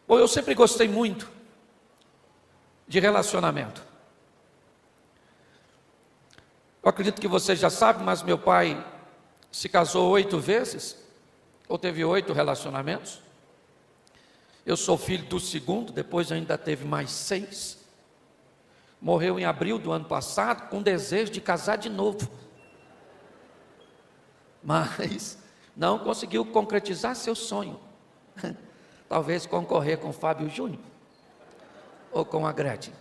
Bom, eu sempre gostei muito de relacionamento. Eu acredito que você já sabe, mas meu pai se casou 8 vezes, ou teve 8 relacionamentos. Eu sou filho do segundo, depois ainda teve mais 6. Morreu em abril do ano passado, com desejo de casar de novo. Mas não conseguiu concretizar seu sonho. Talvez concorrer com o Fábio Júnior, ou com a Gretchen.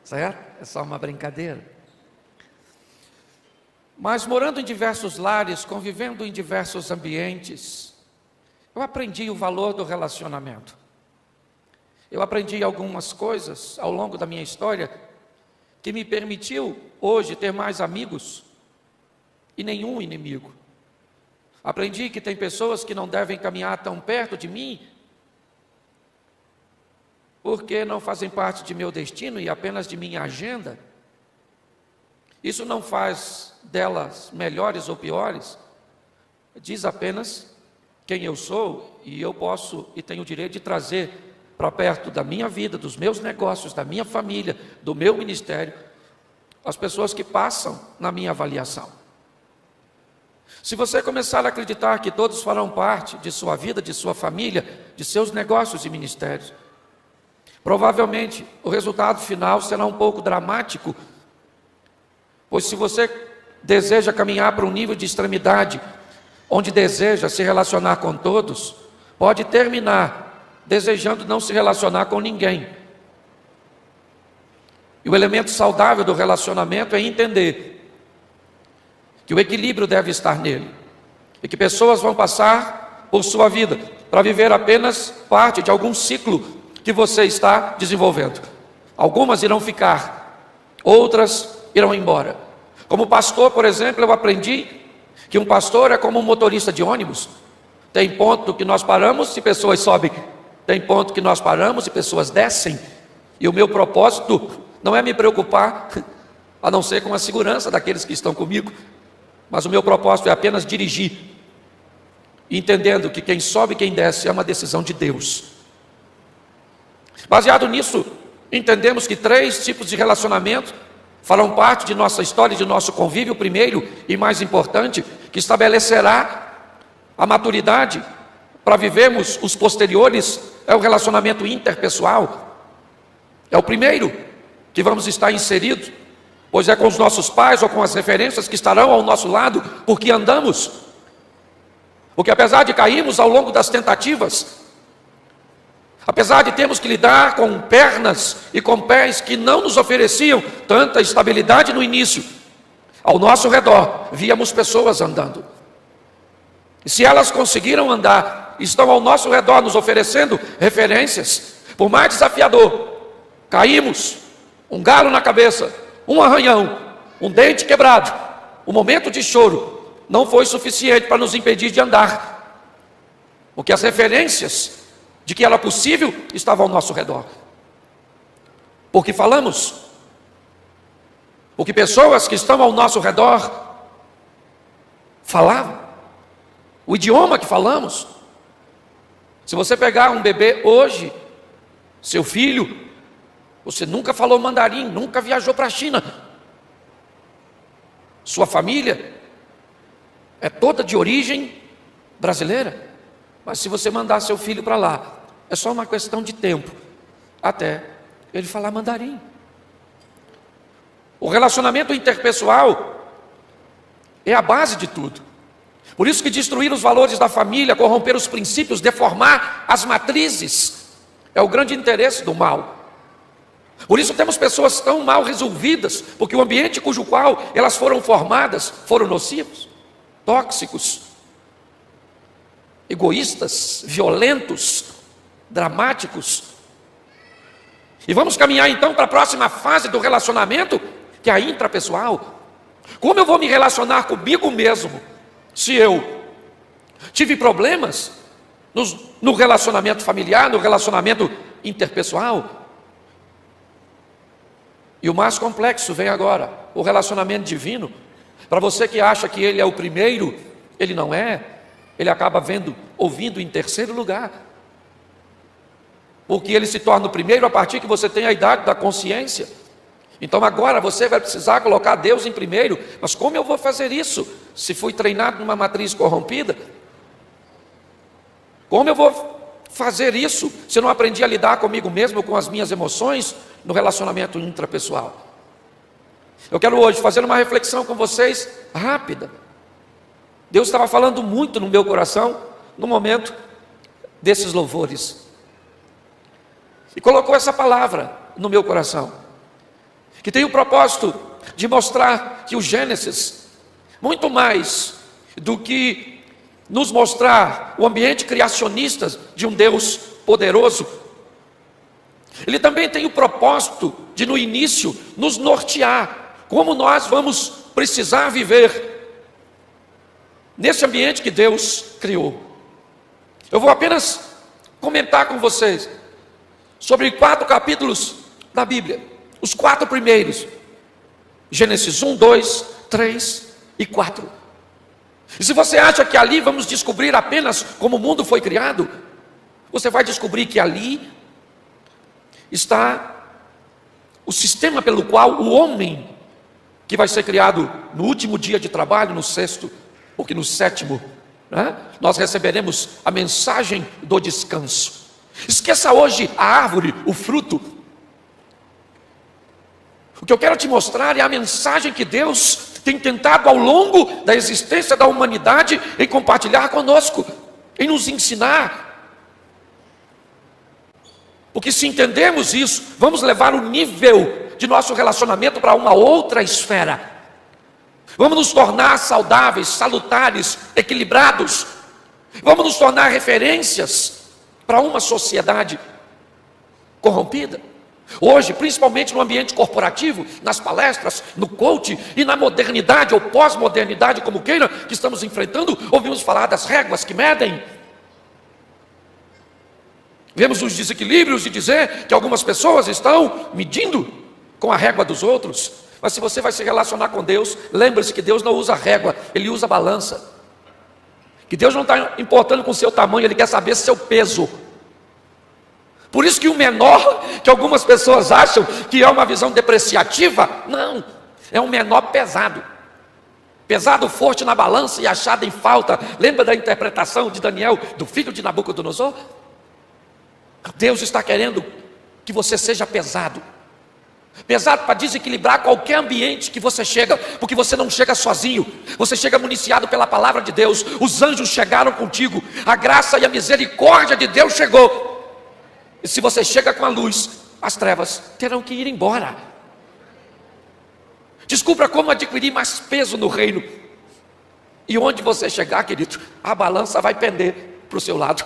Certo? É só uma brincadeira. Mas morando em diversos lares, convivendo em diversos ambientes, eu aprendi o valor do relacionamento. Eu aprendi algumas coisas ao longo da minha história que me permitiu hoje ter mais amigos e nenhum inimigo. Aprendi que tem pessoas que não devem caminhar tão perto de mim porque não fazem parte de meu destino e apenas de minha agenda. Isso não faz delas melhores ou piores, diz apenas quem eu sou, e eu posso e tenho o direito de trazer para perto da minha vida, dos meus negócios, da minha família, do meu ministério, as pessoas que passam na minha avaliação. Se você começar a acreditar que todos farão parte de sua vida, de sua família, de seus negócios e ministérios, provavelmente o resultado final será um pouco dramático, pois se você deseja caminhar para um nível de extremidade, onde deseja se relacionar com todos, pode terminar desejando não se relacionar com ninguém. E o elemento saudável do relacionamento é entender que o equilíbrio deve estar nele, e que pessoas vão passar por sua vida para viver apenas parte de algum ciclo que você está desenvolvendo. Algumas irão ficar, outras irão embora. Como pastor, por exemplo, eu aprendi que um pastor é como um motorista de ônibus. Tem ponto que nós paramos e pessoas sobem, tem ponto que nós paramos e pessoas descem. E o meu propósito não é me preocupar, a não ser com a segurança daqueles que estão comigo, mas o meu propósito é apenas dirigir, entendendo que quem sobe e quem desce é uma decisão de Deus. Baseado nisso, entendemos que 3 tipos de relacionamento farão parte de nossa história e de nosso convívio. O primeiro e mais importante, que estabelecerá a maturidade para vivermos os posteriores, é o relacionamento interpessoal. É o primeiro que vamos estar inseridos, pois é com os nossos pais ou com as referências que estarão ao nosso lado, porque andamos. Porque apesar de cairmos ao longo das tentativas, apesar de termos que lidar com pernas e com pés que não nos ofereciam tanta estabilidade no início, ao nosso redor víamos pessoas andando. E se elas conseguiram andar, estão ao nosso redor nos oferecendo referências, por mais desafiador, caímos, um galo na cabeça, um arranhão, um dente quebrado, um momento de choro, não foi suficiente para nos impedir de andar, porque as referências de que era possível estavam ao nosso redor. Porque falamos, porque pessoas que estão ao nosso redor falavam o idioma que falamos. Se você pegar um bebê hoje, seu filho, você nunca falou mandarim, nunca viajou para a China, sua família é toda de origem brasileira, mas se você mandar seu filho para lá, é só uma questão de tempo até ele falar mandarim. O relacionamento interpessoal é a base de tudo. Por isso que destruir os valores da família, corromper os princípios, deformar as matrizes, é o grande interesse do mal. Por isso temos pessoas tão mal resolvidas, porque o ambiente cujo qual elas foram formadas foram nocivos, tóxicos, egoístas, violentos, dramáticos. E vamos caminhar então para a próxima fase do relacionamento, que é a intrapessoal. Como eu vou me relacionar comigo mesmo, se eu tive problemas no relacionamento familiar, no relacionamento interpessoal? E o mais complexo vem agora, o relacionamento divino. Para você que acha que ele é o primeiro, ele não é. Ele acaba ouvindo em terceiro lugar. porque ele se torna o primeiro a partir que você tem a idade da consciência. Então agora você vai precisar colocar Deus em primeiro. Mas como eu vou fazer isso se fui treinado numa matriz corrompida? Como eu vou fazer isso se eu não aprendi a lidar comigo mesmo, com as minhas emoções, no relacionamento intrapessoal? Eu quero hoje fazer uma reflexão com vocês rápida. Deus estava falando muito no meu coração no momento desses louvores, e colocou essa palavra no meu coração, que tem o propósito de mostrar que o Gênesis, muito mais do que nos mostrar o ambiente criacionista de um Deus poderoso, ele também tem o propósito de no início nos nortear, como nós vamos precisar viver nesse ambiente que Deus criou. Eu vou apenas comentar com vocês sobre 4 capítulos da Bíblia, os 4 primeiros, Gênesis 1, 2, 3 e 4. E se você acha que ali vamos descobrir apenas como o mundo foi criado, você vai descobrir que ali está o sistema pelo qual o homem, que vai ser criado no último dia de trabalho, no 6º, porque no 7º, nós receberemos a mensagem do descanso. Esqueça hoje a árvore, o fruto. O que eu quero te mostrar é a mensagem que Deus tem tentado ao longo da existência da humanidade em compartilhar conosco, em nos ensinar. Porque se entendermos isso, vamos levar o nível de nosso relacionamento para uma outra esfera. Vamos nos tornar saudáveis, salutares, equilibrados. Vamos nos tornar referências para uma sociedade corrompida. Hoje, principalmente no ambiente corporativo, nas palestras, no coaching e na modernidade ou pós-modernidade, como queira, que estamos enfrentando, ouvimos falar das réguas que medem. Vemos os desequilíbrios de dizer que algumas pessoas estão medindo com a régua dos outros. Mas se você vai se relacionar com Deus, lembre-se que Deus não usa régua, Ele usa balança. Que Deus não está importando com o seu tamanho, Ele quer saber seu peso. Por isso que o menor, que algumas pessoas acham que é uma visão depreciativa, não, é um menor pesado. Pesado forte na balança e achado em falta. Lembra da interpretação de Daniel, do filho de Nabucodonosor? Deus está querendo que você seja pesado. Pesado para desequilibrar qualquer ambiente que você chega, porque você não chega sozinho, você chega municiado pela palavra de Deus. Os anjos chegaram contigo, a graça e a misericórdia de Deus chegou. E se você chega com a luz, as trevas terão que ir embora. Descubra como adquirir mais peso no reino. E onde você chegar, querido, a balança vai pender para o seu lado.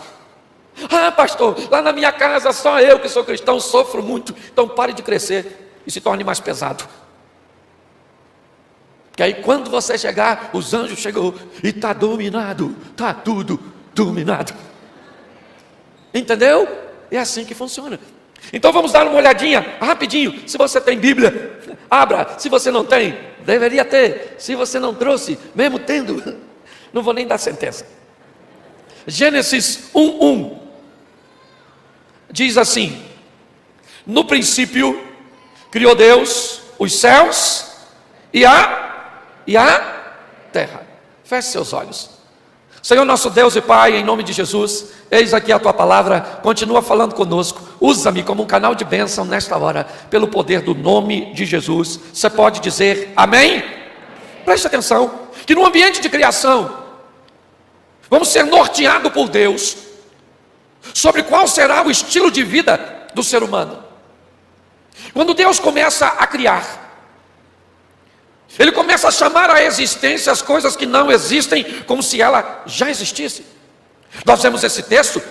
Ah, pastor, lá na minha casa só eu que sou cristão sofro muito. Então pare de crescer e se torne mais pesado. Porque aí quando você chegar, os anjos chegou e está dominado, está tudo dominado. Entendeu? É assim que funciona. Então vamos dar uma olhadinha rapidinho. Se você tem Bíblia, abra. Se você não tem, deveria ter. Se você não trouxe, mesmo tendo, não vou nem dar sentença. Gênesis 1:1 diz assim: no princípio criou Deus os céus e a terra. Feche seus olhos. Senhor nosso Deus e Pai, em nome de Jesus, eis aqui a Tua palavra, continua falando conosco, usa-me como um canal de bênção nesta hora, pelo poder do nome de Jesus. Você pode dizer amém? Preste atenção, que no ambiente de criação, vamos ser norteados por Deus, sobre qual será o estilo de vida do ser humano. Quando Deus começa a criar, Ele começa a chamar à existência as coisas que não existem, como se ela já existisse. Nós vemos esse texto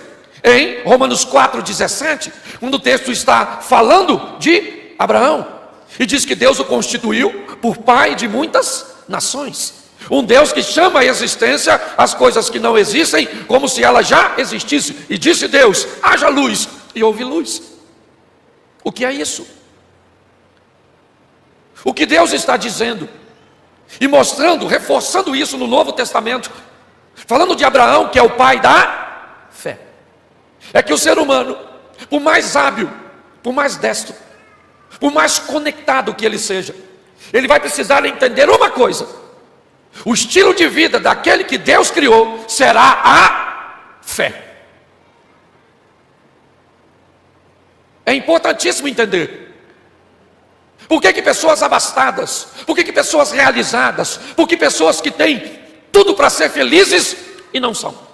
em Romanos 4,17, quando o texto está falando de Abraão, e diz que Deus o constituiu por pai de muitas nações. Um Deus que chama à existência as coisas que não existem, como se ela já existisse. E disse Deus, haja luz, e houve luz. O que é isso? O que Deus está dizendo e mostrando, reforçando isso no Novo Testamento, falando de Abraão, que é o pai da fé, é que o ser humano por mais hábil, por mais destro, por mais conectado que ele seja, ele vai precisar entender uma coisa: o estilo de vida daquele que Deus criou será a fé. É importantíssimo entender. Por que pessoas abastadas, por que pessoas realizadas, por que pessoas que têm tudo para ser felizes e não são?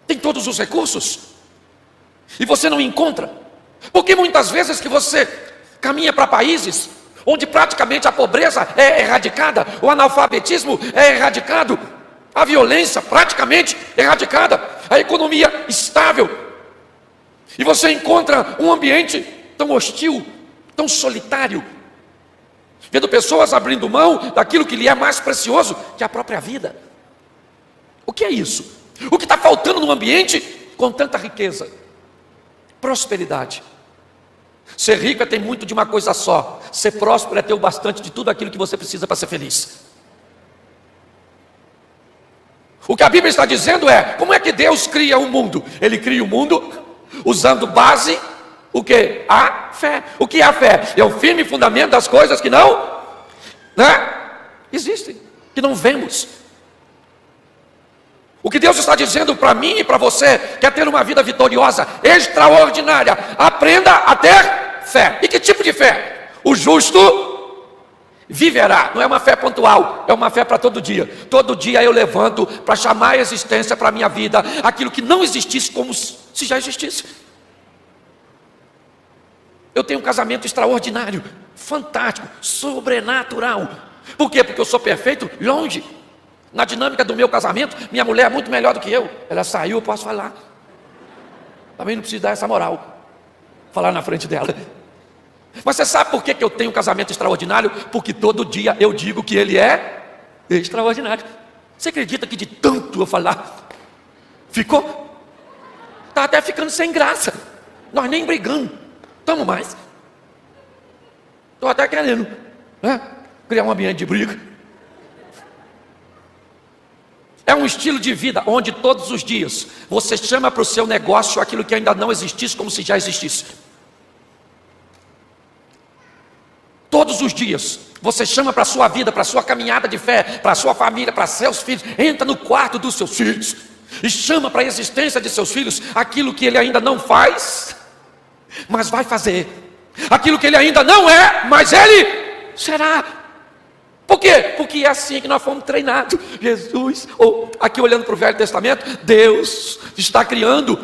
Tem todos os recursos e você não encontra. Porque muitas vezes que você caminha para países onde praticamente a pobreza é erradicada, o analfabetismo é erradicado, a violência praticamente erradicada, a economia estável, e você encontra um ambiente tão hostil, tão solitário, vendo pessoas abrindo mão daquilo que lhe é mais precioso que a própria vida. O que é isso? O que está faltando no ambiente com tanta riqueza? Prosperidade. Ser rico é ter muito de uma coisa só. Ser próspero é ter o bastante de tudo aquilo que você precisa para ser feliz. O que a Bíblia está dizendo é: como é que Deus cria o mundo? Ele cria o mundo usando base, o que? A fé. O que é a fé? É o firme fundamento das coisas que não existem, que não vemos. O que Deus está dizendo para mim e para você: quer ter uma vida vitoriosa, extraordinária, aprenda a ter fé. E que tipo de fé? O justo viverá. Não é uma fé pontual, é uma fé para todo dia. Todo dia eu levanto para chamar a existência para a minha vida aquilo que não existisse como se já existisse. Eu tenho um casamento extraordinário, fantástico, sobrenatural. Por quê? Porque eu sou perfeito? Longe. Na dinâmica do meu casamento, minha mulher é muito melhor do que eu. Ela saiu, eu posso falar. Também não preciso dar essa moral, falar na frente dela. Mas você sabe por que eu tenho um casamento extraordinário? Porque todo dia eu digo que ele é extraordinário. Você acredita que de tanto eu falar, ficou? Está até ficando sem graça. Nós nem brigando, estamos mais. Estou até querendo criar um ambiente de briga. É um estilo de vida onde todos os dias você chama para o seu negócio aquilo que ainda não existisse como se já existisse. Todos os dias você chama para a sua vida, para a sua caminhada de fé, para a sua família, para seus filhos. Entra no quarto dos seus filhos e chama para a existência de seus filhos aquilo que ele ainda não faz, mas vai fazer. Aquilo que ele ainda não é, mas ele será. Por quê? Porque é assim que nós fomos treinados. Jesus, ou aqui olhando para o Velho Testamento, Deus está criando,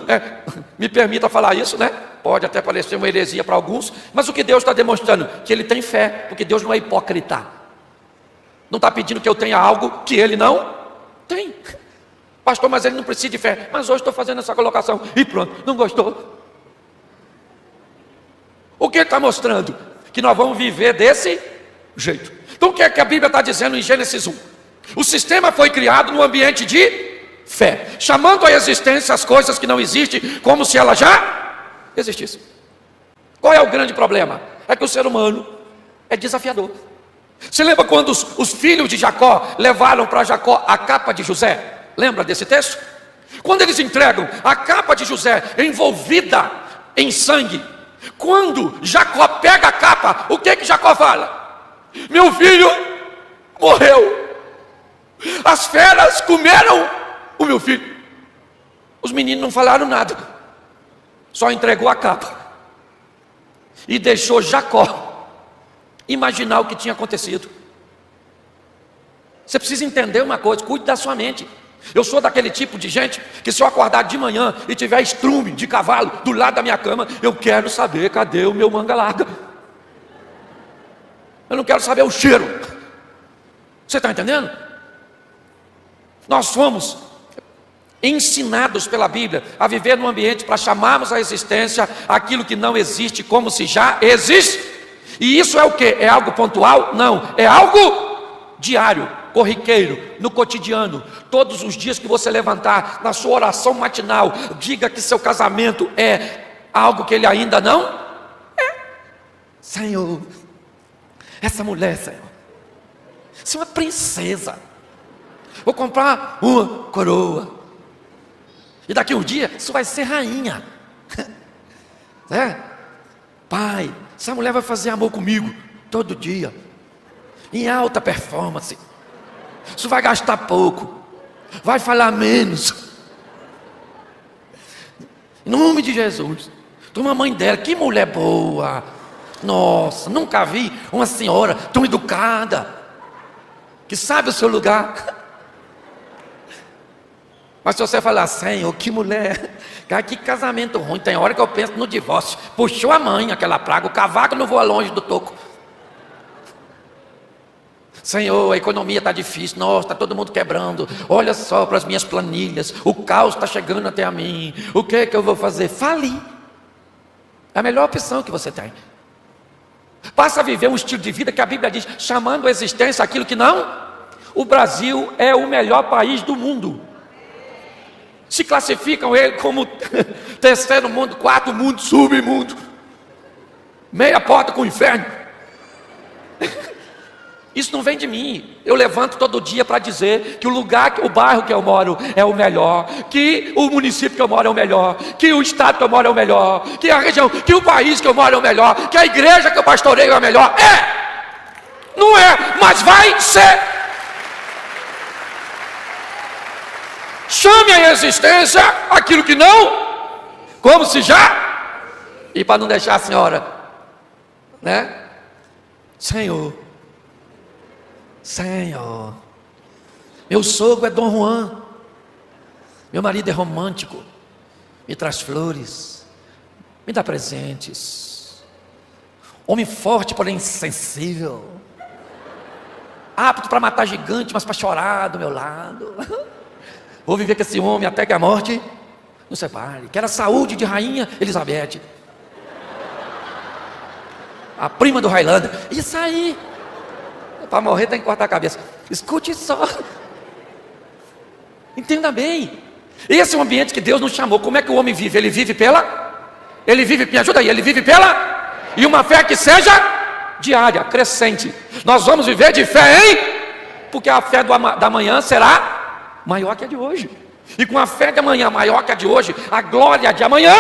me permita falar isso, né? Pode até parecer uma heresia para alguns, mas o que Deus está demonstrando? Que Ele tem fé, porque Deus não é hipócrita. Não está pedindo que eu tenha algo que Ele não tem. Pastor, mas Ele não precisa de fé. Mas hoje estou fazendo essa colocação e pronto, não gostou? O que Ele está mostrando? Que nós vamos viver desse jeito. Então o que é que a Bíblia está dizendo em Gênesis 1? O sistema foi criado no ambiente de fé, chamando à existência as coisas que não existem, como se elas já existissem. Qual é o grande problema? É que o ser humano é desafiador. Você lembra quando os filhos de Jacó levaram para Jacó a capa de José? Lembra desse texto? Quando eles entregam a capa de José envolvida em sangue, quando Jacó pega a capa, o que Jacó fala? Meu filho morreu. As feras comeram o meu filho. Os meninos não falaram nada, só entregou a capa e deixou Jacó imaginar o que tinha acontecido. Você precisa entender uma coisa: cuide da sua mente. Eu sou daquele tipo de gente que se eu acordar de manhã e tiver estrume de cavalo do lado da minha cama, eu quero saber cadê o meu manga larga. Eu não quero saber o cheiro. Você está entendendo? Nós fomos ensinados pela Bíblia a viver num ambiente para chamarmos à existência aquilo que não existe como se já existe. E isso é o que? É algo pontual? Não, é algo diário, corriqueiro, no cotidiano. Todos os dias que você levantar, na sua oração matinal, diga que seu casamento é algo que ele ainda não é. Senhor, essa mulher, Senhor, você é uma princesa. Vou comprar uma coroa. E daqui um dia, isso vai ser rainha. Pai, essa mulher vai fazer amor comigo todo dia, em alta performance. Isso vai gastar pouco, vai falar menos. Em nome de Jesus. Toma a mãe dela, que mulher boa. Nossa, nunca vi uma senhora tão educada, que sabe o seu lugar. Mas se você falar, Senhor, que mulher, cara, que casamento ruim. Tem hora que eu penso no divórcio. Puxou a mãe, aquela praga, o cavaco não voa longe do toco. Senhor, a economia está difícil, nossa, está todo mundo quebrando. Olha só para as minhas planilhas, o caos está chegando até a mim. O que é que eu vou fazer? Fale. É a melhor opção que você tem. Passa a viver um estilo de vida que a Bíblia diz, chamando a existência aquilo que não. O Brasil é o melhor país do mundo. Se classificam ele como terceiro mundo, quarto mundo, submundo, meia porta com o inferno. Isso não vem de mim. Eu levanto todo dia para dizer que o lugar, o bairro que eu moro é o melhor, que o município que eu moro é o melhor, que o estado que eu moro é o melhor, que a região, que o país que eu moro é o melhor, que a igreja que eu pastoreio é a melhor. Não é, mas vai ser. Chame à existência aquilo que não, como se já, e para não deixar a senhora, Senhor, meu sogro é Dom Juan, meu marido é romântico, me traz flores, me dá presentes, homem forte, porém insensível, apto para matar gigante, mas para chorar do meu lado. Vou viver com esse homem até que a morte nos separe. Quero a saúde de rainha Elizabeth, a prima do Highlander. Isso aí, para morrer tem que cortar a cabeça. Escute só, entenda bem. Esse é o ambiente que Deus nos chamou. Como é que o homem vive? Ele vive me ajuda aí, ele vive e uma fé que seja diária, crescente. Nós vamos viver de fé, porque a fé da manhã será maior que a de hoje. E com a fé de amanhã maior que a de hoje, a glória de amanhã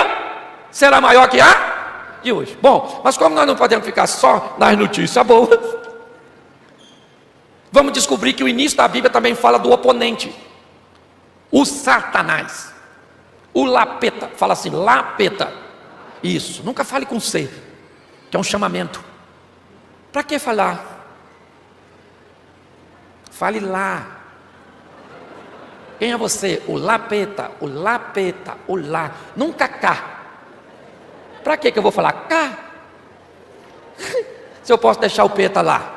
será maior que a de hoje. Bom, mas como nós não podemos ficar só nas notícias boas, vamos descobrir que o início da Bíblia também fala do oponente, o Satanás, o lapeta. Fala assim, lapeta. Isso, nunca fale com C, que é um chamamento. Para que falar? Fale lá. Quem é você? O lapeta, o lapeta, o lá. Nunca cá. Para que eu vou falar cá? Se eu posso deixar o peta lá.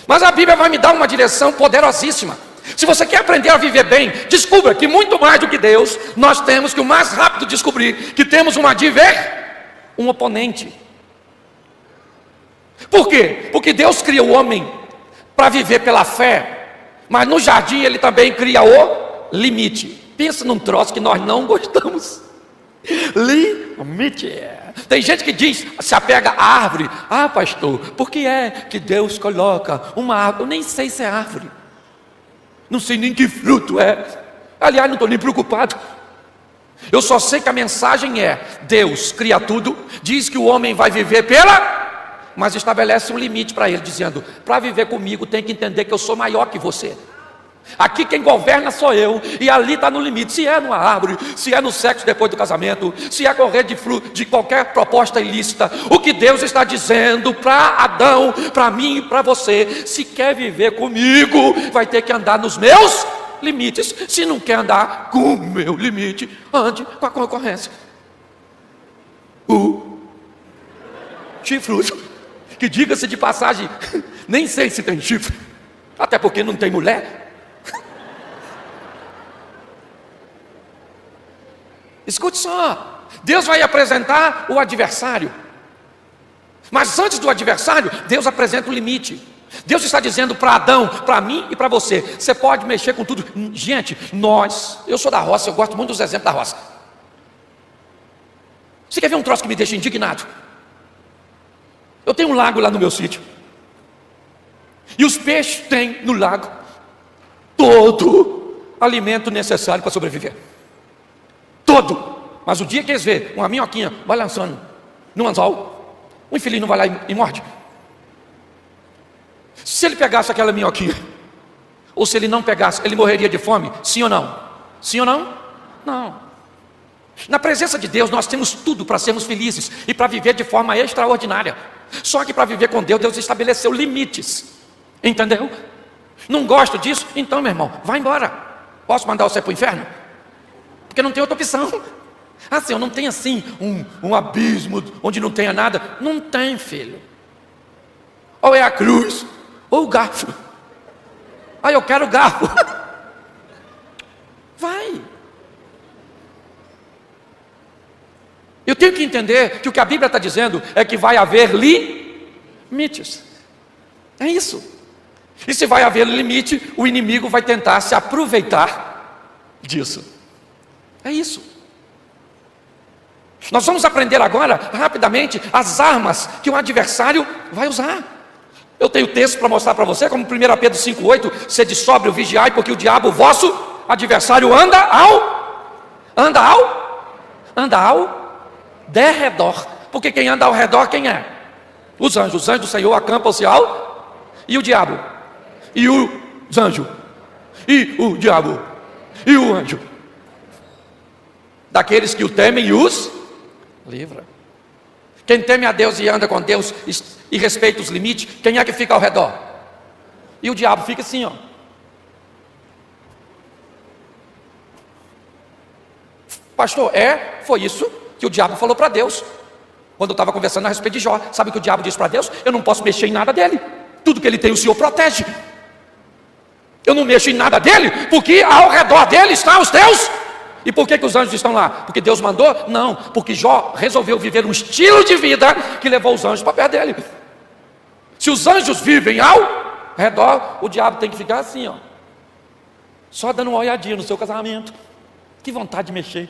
Mas a Bíblia vai me dar uma direção poderosíssima. Se você quer aprender a viver bem, descubra que muito mais do que Deus, nós temos que o mais rápido descobrir que temos um oponente. Por quê? Porque Deus cria o homem para viver pela fé. Mas no jardim ele também cria o limite. Pensa num troço que nós não gostamos. Limite. Tem gente que diz, se apega à árvore. Ah, pastor, por que é que Deus coloca uma árvore? Eu nem sei se é árvore. Não sei nem que fruto é. Aliás, não estou nem preocupado. Eu só sei que a mensagem é: Deus cria tudo, diz que o homem vai viver mas estabelece um limite para ele, dizendo: para viver comigo tem que entender que eu sou maior que você. Aqui quem governa sou eu, e ali está no limite. Se é numa árvore, se é no sexo depois do casamento, se é correr de qualquer proposta ilícita, o que Deus está dizendo para Adão, para mim e para você: se quer viver comigo, vai ter que andar nos meus limites. Se não quer andar com o meu limite, ande com a concorrência. O chifrudo, que diga-se de passagem, nem sei se tem chifre, até porque não tem mulher. Escute só, Deus vai apresentar o adversário, mas antes do adversário, Deus apresenta o limite. Deus está dizendo para Adão, para mim e para você: você pode mexer com tudo. Gente, eu sou da roça, eu gosto muito dos exemplos da roça. Você quer ver um troço que me deixa indignado? Eu tenho um lago lá no meu sítio, e os peixes têm no lago todo alimento necessário para sobreviver. Todo. Mas o dia que eles vêem uma minhoquinha balançando no anzol, o infeliz não vai lá e morde. Se ele pegasse aquela minhoquinha, ou se ele não pegasse, ele morreria de fome? Sim ou não? Sim ou não? Não. Na presença de Deus nós temos tudo para sermos felizes e para viver de forma extraordinária. Só que para viver com Deus, Deus estabeleceu limites. Entendeu? Não gosto disso? Então, meu irmão, vai embora. Posso mandar você para o inferno? Porque não tem outra opção. Assim, eu não tenho assim um abismo onde não tenha nada. Não tem, filho. Ou é a cruz, ou o garfo. Ah, eu quero o garfo. Vai. Eu tenho que entender que o que a Bíblia está dizendo é que vai haver limites. É isso. E se vai haver limite, o inimigo vai tentar se aproveitar disso. É isso. Nós vamos aprender agora, rapidamente, as armas que o adversário vai usar. Eu tenho texto para mostrar para você, como 1 Pedro 5,8, sede sóbrio, vigiai, porque o diabo, vosso adversário, anda ao derredor. Porque quem anda ao redor, quem é? Os anjos. Os anjos do Senhor acampam-se ao... E o diabo? E os anjos? E o diabo? E o anjo? Daqueles que o temem e os livra. Quem teme a Deus e anda com Deus e respeita os limites, quem é que fica ao redor? E o diabo fica assim, ó. Pastor, foi isso que o diabo falou para Deus quando eu estava conversando a respeito de Jó. Sabe o que o diabo disse para Deus? Eu não posso mexer em nada dele. Tudo que ele tem o Senhor protege. Eu não mexo em nada dele, porque ao redor dele estão os teus. E por que os anjos estão lá? Porque Deus mandou? Não, porque Jó resolveu viver um estilo de vida que levou os anjos para perto dele. Se os anjos vivem ao redor, o diabo tem que ficar assim, ó, só dando uma olhadinha no seu casamento. Que vontade de mexer.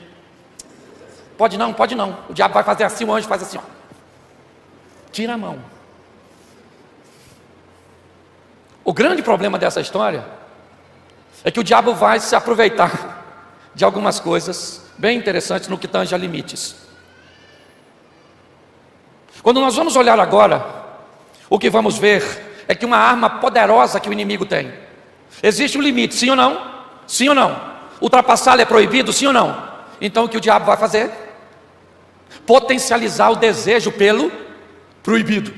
Pode não, pode não. O diabo vai fazer assim, o anjo faz assim, ó. Tira a mão. O grande problema dessa história é que o diabo vai se aproveitar de algumas coisas bem interessantes no que tange a limites. Quando nós vamos olhar agora, o que vamos ver é que uma arma poderosa que o inimigo tem. Existe um limite, sim ou não? Sim ou não? Ultrapassá-lo é proibido, sim ou não? Então o que o diabo vai fazer? Potencializar o desejo pelo proibido.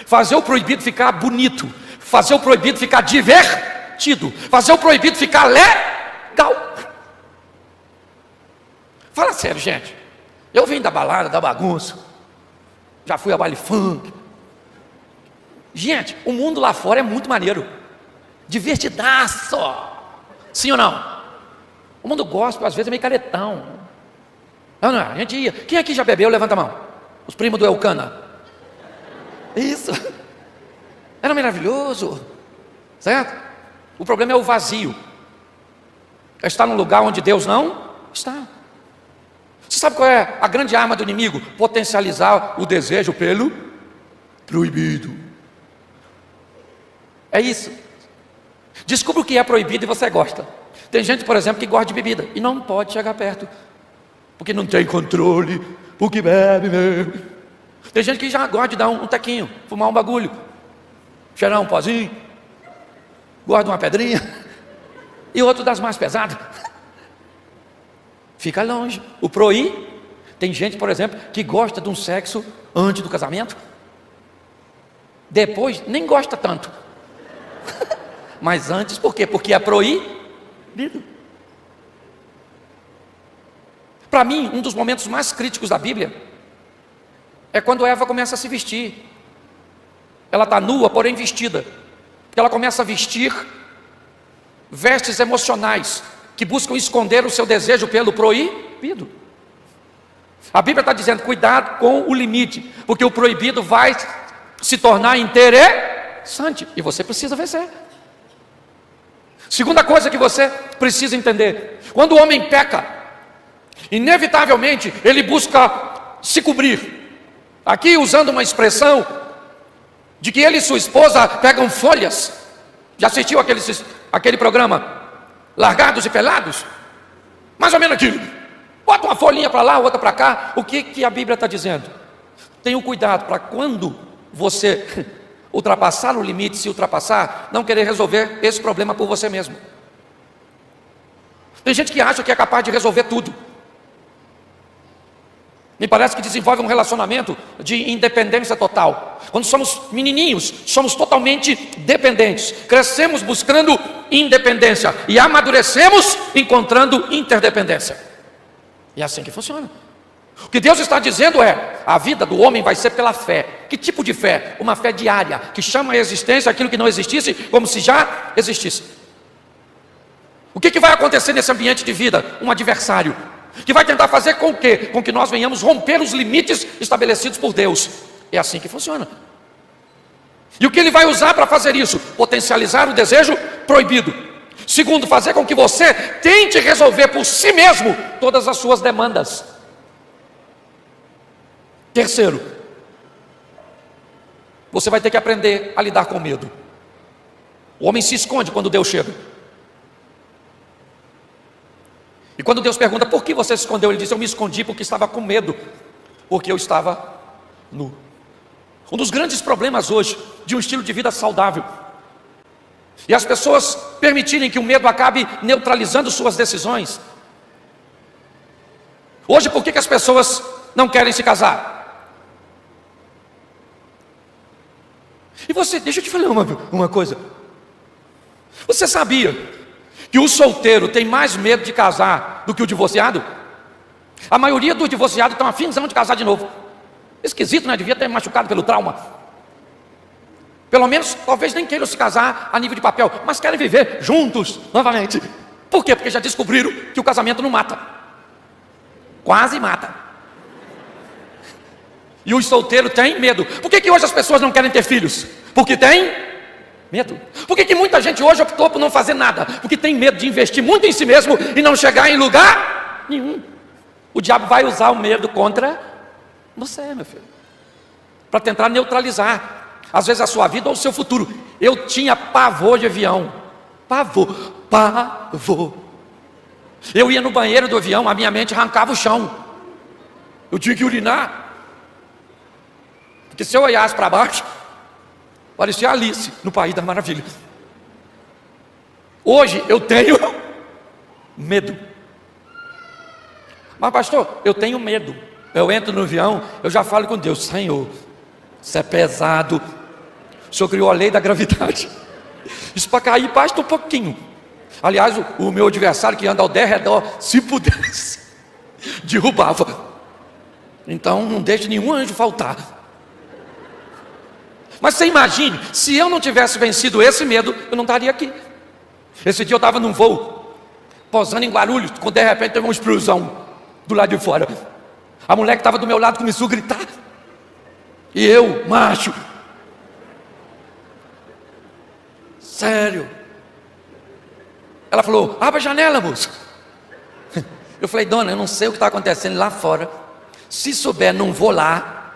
Fazer o proibido ficar bonito. Fazer o proibido ficar divertido. Fazer o proibido ficar legal. Fala sério, gente. Eu vim da balada, da bagunça. Já fui a baile funk. Gente, o mundo lá fora é muito maneiro. Divertidaço. Sim ou não? O mundo gospel às vezes é meio caretão. Não, a gente ia. Quem aqui já bebeu? Levanta a mão. Os primos do Elcana. Isso. Era maravilhoso. Certo? O problema é o vazio. É estar num lugar onde Deus não está. Você sabe qual é a grande arma do inimigo? Potencializar o desejo pelo proibido. É isso. Descubra o que é proibido e você gosta. Tem gente, por exemplo, que gosta de bebida e não pode chegar perto, porque não tem controle, porque bebe mesmo. Tem gente que já gosta de dar um tequinho, fumar um bagulho, cheirar um pozinho, gosta de uma pedrinha, e outro das mais pesadas. Fica longe. O proí. Tem gente, por exemplo, que gosta de um sexo antes do casamento. Depois nem gosta tanto. Mas antes, por quê? Porque é proibido. Para mim, um dos momentos mais críticos da Bíblia é quando Eva começa a se vestir. Ela está nua, porém vestida. Ela começa a vestir vestes emocionais que buscam esconder o seu desejo pelo proibido. A Bíblia está dizendo, cuidado com o limite, porque o proibido vai se tornar interessante, e você precisa vencer. Segunda coisa que você precisa entender, quando o homem peca, inevitavelmente ele busca se cobrir. Aqui usando uma expressão de que ele e sua esposa pegam folhas. Já assistiu aquele programa largados e pelados? Mais ou menos aquilo. Bota uma folhinha para lá, outra para cá. O que a Bíblia está dizendo? Tenha cuidado para quando você ultrapassar o limite, se ultrapassar, não querer resolver esse problema por você mesmo. Tem gente que acha que é capaz de resolver tudo. Me parece que desenvolve um relacionamento de independência total. Quando somos menininhos, somos totalmente dependentes. Crescemos buscando independência e amadurecemos encontrando interdependência. E é assim que funciona. O que Deus está dizendo é: a vida do homem vai ser pela fé. Que tipo de fé? Uma fé diária, que chama a existência aquilo que não existisse, como se já existisse. O que vai acontecer nesse ambiente de vida? Um adversário, que vai tentar fazer com quê? Com que nós venhamos romper os limites estabelecidos por Deus. É assim que funciona. E o que ele vai usar para fazer isso? Potencializar o desejo proibido. Segundo, fazer com que você tente resolver por si mesmo todas as suas demandas. Terceiro, você vai ter que aprender a lidar com o medo. O homem se esconde quando Deus chega. E quando Deus pergunta: por que você se escondeu? Ele diz: eu me escondi porque estava com medo, porque eu estava nu. Um dos grandes problemas hoje de um estilo de vida saudável e as pessoas permitirem que o medo acabe neutralizando suas decisões. Hoje, por que as pessoas não querem se casar? E você, deixa eu te falar uma coisa. Você sabia que o solteiro tem mais medo de casar do que o divorciado? A maioria dos divorciados estão afinzão de casar de novo. Esquisito, né? Devia ter machucado pelo trauma. Pelo menos, talvez nem queiram se casar a nível de papel, mas querem viver juntos novamente. Por quê? Porque já descobriram que o casamento não mata. Quase mata. E o solteiro tem medo. Por que hoje as pessoas não querem ter filhos? Porque tem medo. Por que muita gente hoje optou por não fazer nada? Porque tem medo de investir muito em si mesmo e não chegar em lugar nenhum. O diabo vai usar o medo contra você, meu filho, para tentar neutralizar, às vezes, a sua vida ou o seu futuro. Eu tinha pavor de avião. Pavor. Eu ia no banheiro do avião, a minha mente arrancava o chão. Eu tinha que urinar. Porque se eu olhasse para baixo, parecia Alice no País das Maravilhas. Hoje eu tenho medo. Mas pastor, eu tenho medo. Eu entro no avião, eu já falo com Deus: Senhor, isso é pesado. O Senhor criou a lei da gravidade. Isso para cair basta um pouquinho. Aliás, o meu adversário que anda ao derredor, se pudesse, derrubava. Então não deixe nenhum anjo faltar. Mas você imagine, se eu não tivesse vencido esse medo, eu não estaria aqui. Esse dia eu estava num voo, pousando em Guarulhos, quando de repente teve uma explosão do lado de fora. A mulher que estava do meu lado começou a gritar. E eu, macho, sério. Ela falou: abre a janela, moço. Eu falei: dona, eu não sei o que está acontecendo lá fora. Se souber, não vou lá.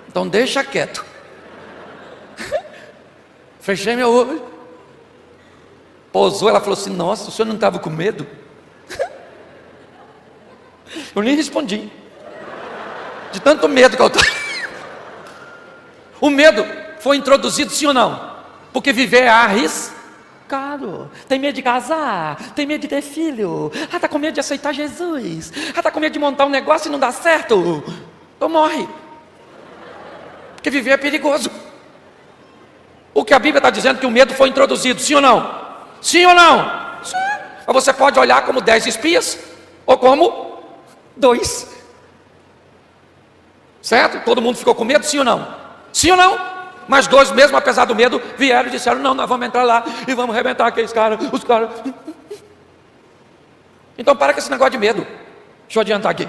Então deixa quieto. Fechei meu olho. Pousou, ela falou assim: nossa, o senhor não estava com medo? Eu nem respondi, de tanto medo que eu estava. O medo foi introduzido, sim ou não? Porque viver é arriscado. Tem medo de casar, tem medo de ter filho, está com medo de aceitar Jesus, está com medo de montar um negócio e não dá certo, então morre. Porque viver é perigoso. O que a Bíblia está dizendo é que o medo foi introduzido, sim ou não? Sim ou não? Sim. Mas você pode olhar como 10 espias, ou como 2. Certo? Todo mundo ficou com medo, sim ou não? Sim ou não? Mas 2 mesmo, apesar do medo, vieram e disseram: não, nós vamos entrar lá e vamos arrebentar aqueles caras, os caras. Então para com esse negócio de medo. Deixa eu adiantar aqui.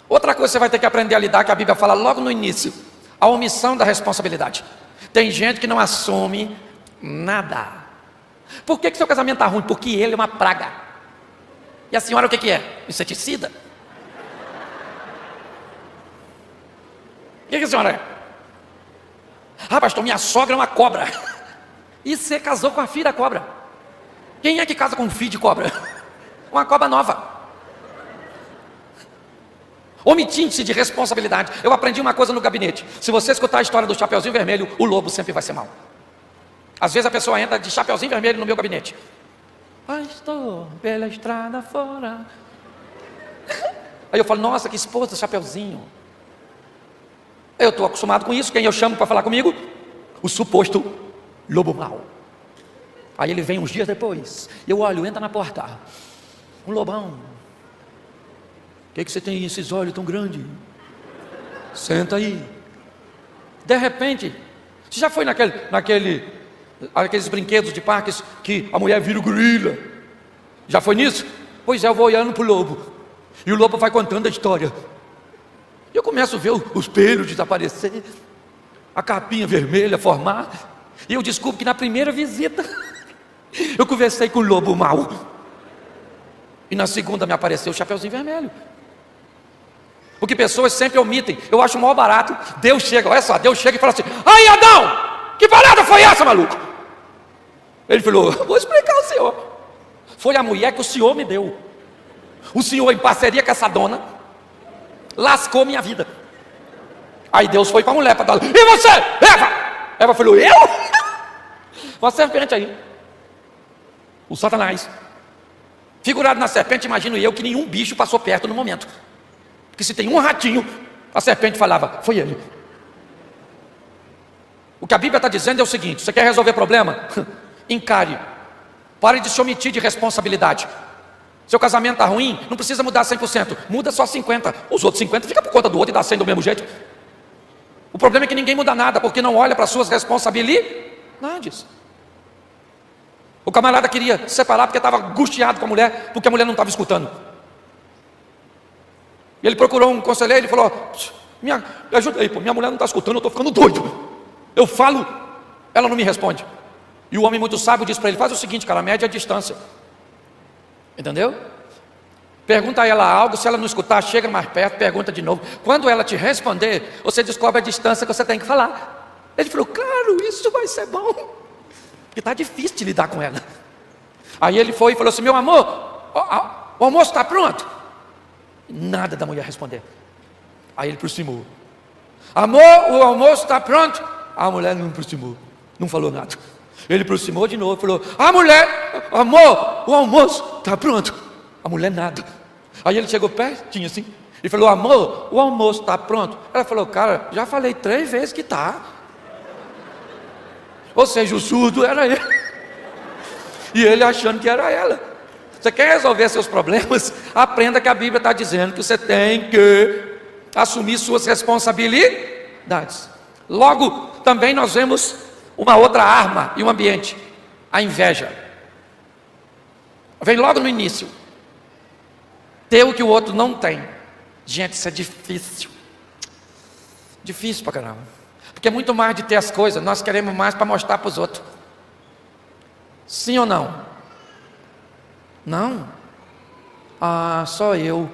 Outra coisa que você vai ter que aprender a lidar, que a Bíblia fala logo no início: a omissão da responsabilidade. Tem gente que não assume nada. Por que seu casamento está ruim? Porque ele é uma praga. E a senhora o que é? Inseticida. O que a senhora é? Ah, pastor, minha sogra é uma cobra. E você casou com a filha da cobra. Quem é que casa com um filho de cobra? Uma cobra nova. Omitindo-se de responsabilidade. Eu aprendi uma coisa no gabinete: se você escutar a história do Chapeuzinho Vermelho, o lobo sempre vai ser mau. Às vezes a pessoa entra de Chapeuzinho Vermelho no meu gabinete. Estou pela estrada fora. Aí eu falo: nossa, que esposa, Chapeuzinho. Eu estou acostumado com isso. Quem eu chamo para falar comigo? O suposto lobo mau. Aí ele vem uns dias depois. Eu olho, entra na porta. Um lobão. O que você tem esses olhos tão grandes? Senta aí. De repente, você já foi aqueles brinquedos de parques que a mulher vira o gorila? Já foi nisso? Pois é, eu vou olhando para o lobo. E o lobo vai contando a história. E eu começo a ver os pelos desaparecer, a capinha vermelha formar. E eu descubro que na primeira visita eu conversei com o lobo mau. E na segunda me apareceu o Chapeuzinho Vermelho. Porque pessoas sempre omitem. Eu acho o maior barato. Deus chega, olha só, Deus chega e fala assim: aí Adão, que parada foi essa, maluco? Ele falou: vou explicar ao senhor. Foi a mulher que o senhor me deu. O senhor, em parceria com essa dona, lascou minha vida. Aí Deus foi para a mulher para dar: e você, Eva? Eva falou: eu? Uma serpente aí. O Satanás. Figurado na serpente, imagino eu que nenhum bicho passou perto no momento. Porque se tem um ratinho, a serpente falava: foi ele. O que a Bíblia está dizendo é o seguinte: você quer resolver problema? Encare. Pare de se omitir de responsabilidade. Seu casamento está ruim, não precisa mudar 100%, muda só 50%. Os outros 50% fica por conta do outro e dá 100% do mesmo jeito. O problema é que ninguém muda nada, porque não olha para as suas responsabilidades. O camarada queria se separar porque estava angustiado com a mulher, porque a mulher não estava escutando. E ele procurou um conselheiro e falou: me ajuda aí, pô, minha mulher não está escutando, eu estou ficando doido. Eu falo, ela não me responde. E o homem muito sábio disse para ele: faz o seguinte, cara, mede a distância. Entendeu? Pergunta a ela algo, se ela não escutar, chega mais perto, pergunta de novo. Quando ela te responder, você descobre a distância que você tem que falar. Ele falou: claro, isso vai ser bom, porque está difícil de lidar com ela. Aí ele foi e falou assim: meu amor, o almoço está pronto? Nada da mulher responder. Aí ele aproximou: amor, o almoço está pronto? A mulher não aproximou, não falou nada. Ele aproximou de novo e falou: amor, o almoço está pronto? A mulher nada. Aí ele chegou pertinho assim e falou: amor, o almoço está pronto? Ela falou: cara, já falei 3 vezes que está. Ou seja, o surdo era ele. E ele achando que era ela. Você quer resolver seus problemas? Aprenda que a Bíblia está dizendo que você tem que assumir suas responsabilidades. Logo, também nós vemos uma outra arma e um ambiente: a inveja. Vem logo no início. Ter o que o outro não tem. Gente, isso é difícil. Difícil pra caramba. Porque é muito mais de ter as coisas, nós queremos mais para mostrar para os outros. Sim ou não? Não? Ah, só eu.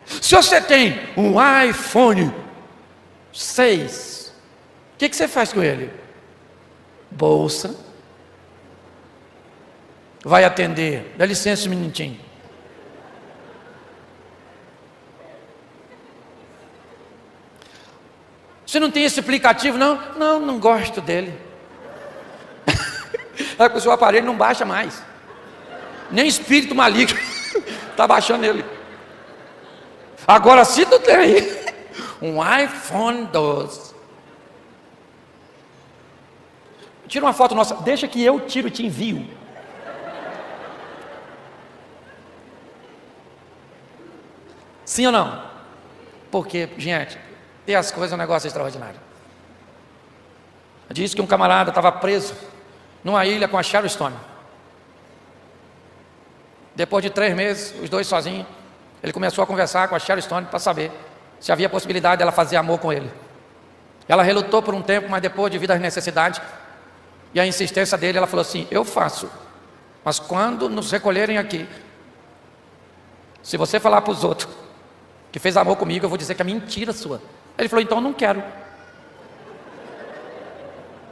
Se você tem um iPhone 6, o que você faz com ele? Bolsa. Vai atender. Dá licença um minutinho. Você não tem esse aplicativo, não? Não gosto dele. É que o seu aparelho não baixa mais. Nem espírito maligno está baixando ele. Agora, se tu tem um iPhone 12, tira uma foto nossa, deixa que eu tiro e te envio. Sim ou não? Porque, gente, ter as coisas é um negócio extraordinário. Diz que um camarada estava preso numa ilha com a Sharon Stone. Depois de 3 meses, os dois sozinhos, ele começou a conversar com a Sharon Stone para saber se havia possibilidade dela fazer amor com ele. Ela relutou por um tempo, mas depois, devido às necessidades e à insistência dele, ela falou assim: eu faço, mas quando nos recolherem aqui, se você falar para os outros que fez amor comigo, eu vou dizer que é mentira sua. Ele falou: então não quero.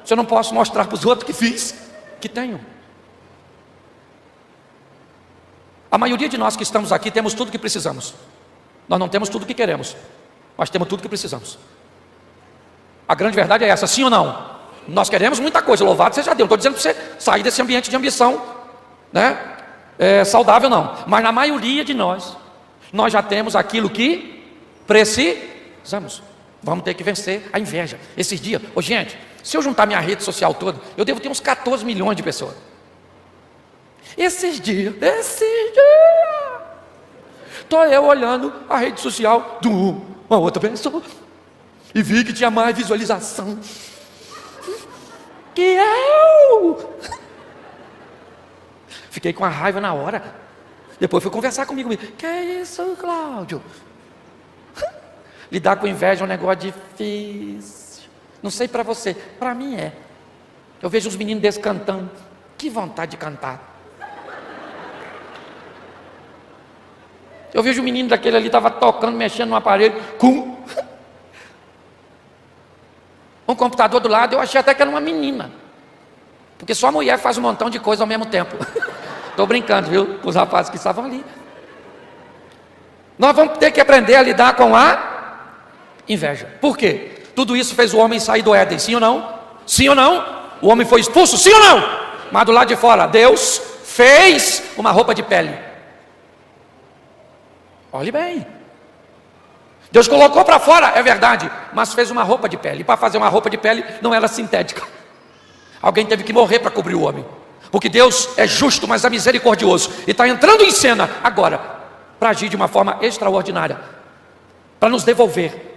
Se eu não posso mostrar para os outros que fiz, que tenho. A maioria de nós que estamos aqui temos tudo o que precisamos. Nós não temos tudo o que queremos, mas temos tudo o que precisamos. A grande verdade é essa, sim ou não? Nós queremos muita coisa, louvado seja Deus. Não estou dizendo para você sair desse ambiente de ambição, né? Saudável não. Mas na maioria de nós já temos aquilo que precisamos. Vamos ter que vencer a inveja. Esses dias, gente, se eu juntar minha rede social toda, eu devo ter uns 14 milhões de pessoas. Esses dias, estou eu olhando a rede social de uma outra pessoa e vi que tinha mais visualização que eu. Fiquei com a raiva na hora. Depois fui conversar comigo. Que é isso, Cláudio? Lidar com inveja é um negócio difícil. Não sei para você, para mim é. Eu vejo uns meninos desses cantando. Que vontade de cantar. Eu vejo um menino daquele ali, estava tocando, mexendo no aparelho, com um computador do lado. Eu achei até que era uma menina, porque só a mulher faz um montão de coisa ao mesmo tempo. Estou brincando, viu? Com os rapazes que estavam ali. Nós vamos ter que aprender a lidar com a inveja. Por quê? Tudo isso fez o homem sair do Éden, sim ou não? Sim ou não? O homem foi expulso, sim ou não? Mas do lado de fora, Deus fez uma roupa de pele. Olhe bem, Deus colocou para fora, é verdade, mas fez uma roupa de pele. E para fazer uma roupa de pele não era sintética. Alguém teve que morrer para cobrir o homem, porque Deus é justo, mas é misericordioso, e está entrando em cena agora para agir de uma forma extraordinária, para nos devolver.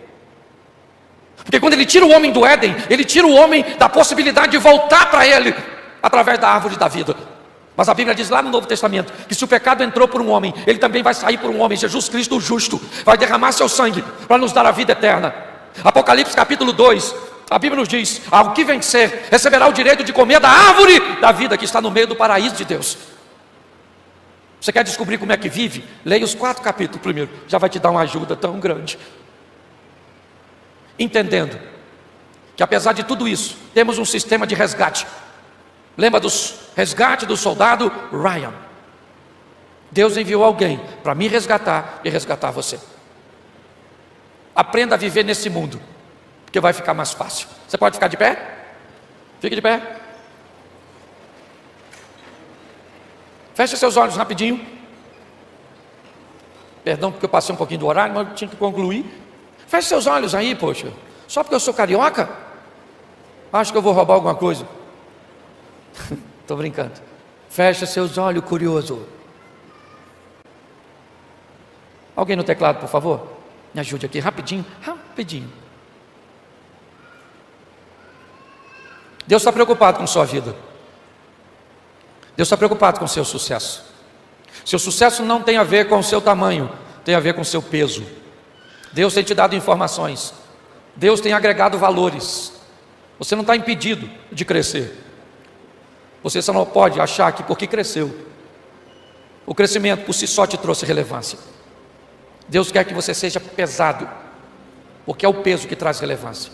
Porque quando Ele tira o homem do Éden, Ele tira o homem da possibilidade de voltar para Ele através da árvore da vida. Mas a Bíblia diz lá no Novo Testamento que se o pecado entrou por um homem, ele também vai sair por um homem. Jesus Cristo o justo vai derramar seu sangue para nos dar a vida eterna. Apocalipse capítulo 2, a Bíblia nos diz: ao que vencer receberá o direito de comer da árvore da vida que está no meio do paraíso de Deus. Você quer descobrir como é que vive? Leia os 4 capítulos primeiro, já vai te dar uma ajuda tão grande. Entendendo que apesar de tudo isso, temos um sistema de resgate. Lembra dos resgate do soldado Ryan? Deus enviou alguém para me resgatar e resgatar você. Aprenda a viver nesse mundo, porque vai ficar mais fácil. Você pode ficar de pé? Fique de pé. Feche seus olhos rapidinho. Perdão porque eu passei um pouquinho do horário, mas eu tinha que concluir. Feche seus olhos aí, poxa. Só porque eu sou carioca? Acho que eu vou roubar alguma coisa. Estou brincando. Fecha seus olhos, curioso. Alguém no teclado, por favor? Me ajude aqui, rapidinho, rapidinho. Deus está preocupado com sua vida. Deus está preocupado com seu sucesso. Seu sucesso não tem a ver com o seu tamanho, tem a ver com o seu peso. Deus tem te dado informações. Deus tem agregado valores. Você não está impedido de crescer. Você só não pode achar que porque cresceu, o crescimento por si só te trouxe relevância. Deus quer que você seja pesado, porque é o peso que traz relevância.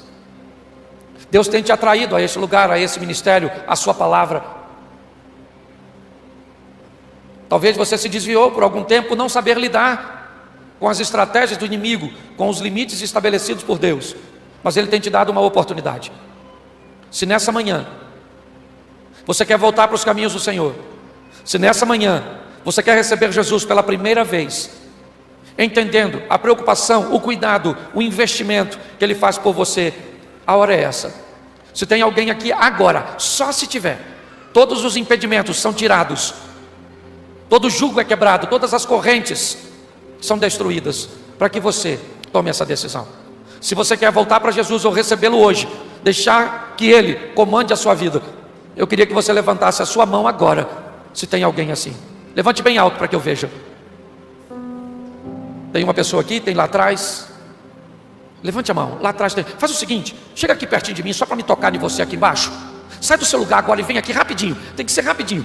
Deus tem te atraído a esse lugar, a esse ministério, a sua palavra. Talvez você se desviou por algum tempo por não saber lidar com as estratégias do inimigo, com os limites estabelecidos por Deus. Mas Ele tem te dado uma oportunidade. Se nessa manhã você quer voltar para os caminhos do Senhor, se nessa manhã você quer receber Jesus pela primeira vez, entendendo a preocupação, o cuidado, o investimento que Ele faz por você, a hora é essa. Se tem alguém aqui agora, só se tiver, todos os impedimentos são tirados, todo o jugo é quebrado, todas as correntes são destruídas, para que você tome essa decisão. Se você quer voltar para Jesus ou recebê-lo hoje, deixar que Ele comande a sua vida, eu queria que você levantasse a sua mão agora, se tem alguém assim. Levante bem alto para que eu veja. Tem uma pessoa aqui, tem lá atrás. Levante a mão, lá atrás tem. Faz o seguinte, chega aqui pertinho de mim, só para me tocar em você aqui embaixo. Sai do seu lugar agora e vem aqui rapidinho. Tem que ser rapidinho.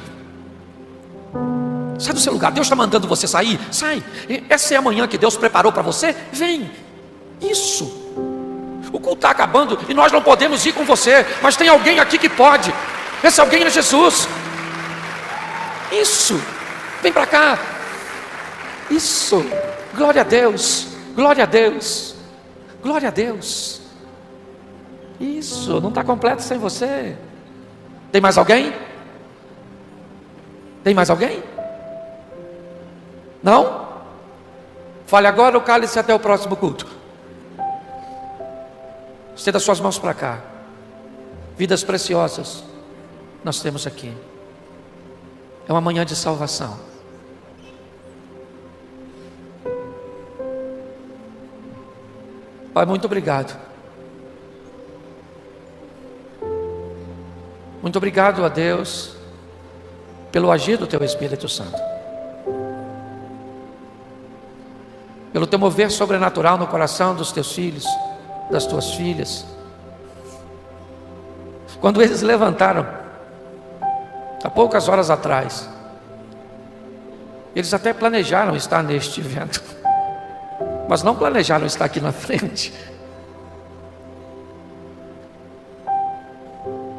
Sai do seu lugar, Deus está mandando você sair. Sai, essa é a manhã que Deus preparou para você. Vem, isso. culto está acabando e nós não podemos ir com você, mas tem alguém aqui que pode. Esse alguém é Jesus. Isso, vem para cá. Isso, glória a Deus, glória a Deus, glória a Deus. Isso, não está completo sem você. Tem mais alguém? Tem mais alguém? Não? Fale agora ou cale-se até o próximo culto. Estenda suas mãos para cá. Vidas preciosas nós temos aqui. É uma manhã de salvação. Pai, muito obrigado. Muito obrigado a Deus pelo agir do Teu Espírito Santo, pelo Teu mover sobrenatural no coração dos Teus filhos, das Tuas filhas. Quando eles levantaram, há poucas horas atrás, eles até planejaram estar neste evento, mas não planejaram estar aqui na frente,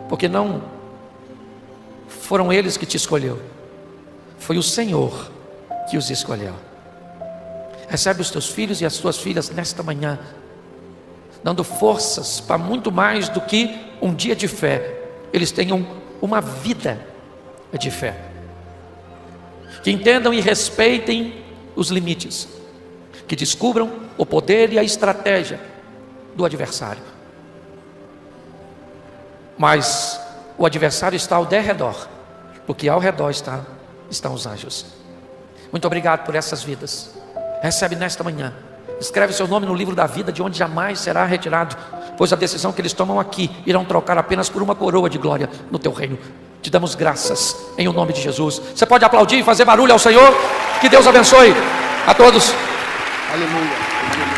porque não foram eles que te escolheu, foi o Senhor que os escolheu. Recebe os teus filhos e as tuas filhas nesta manhã, dando forças para muito mais do que um dia de fé. Eles tenham uma vida de fé, que entendam e respeitem os limites, que descubram o poder e a estratégia do adversário. Mas o adversário está ao derredor, porque ao redor estão os anjos. Muito obrigado por essas vidas. Recebe nesta manhã, escreve seu nome no livro da vida, de onde jamais será retirado, pois a decisão que eles tomam aqui irão trocar apenas por uma coroa de glória no teu reino. Te damos graças em o nome de Jesus. Você pode aplaudir e fazer barulho ao Senhor. Que Deus abençoe a todos. Aleluia.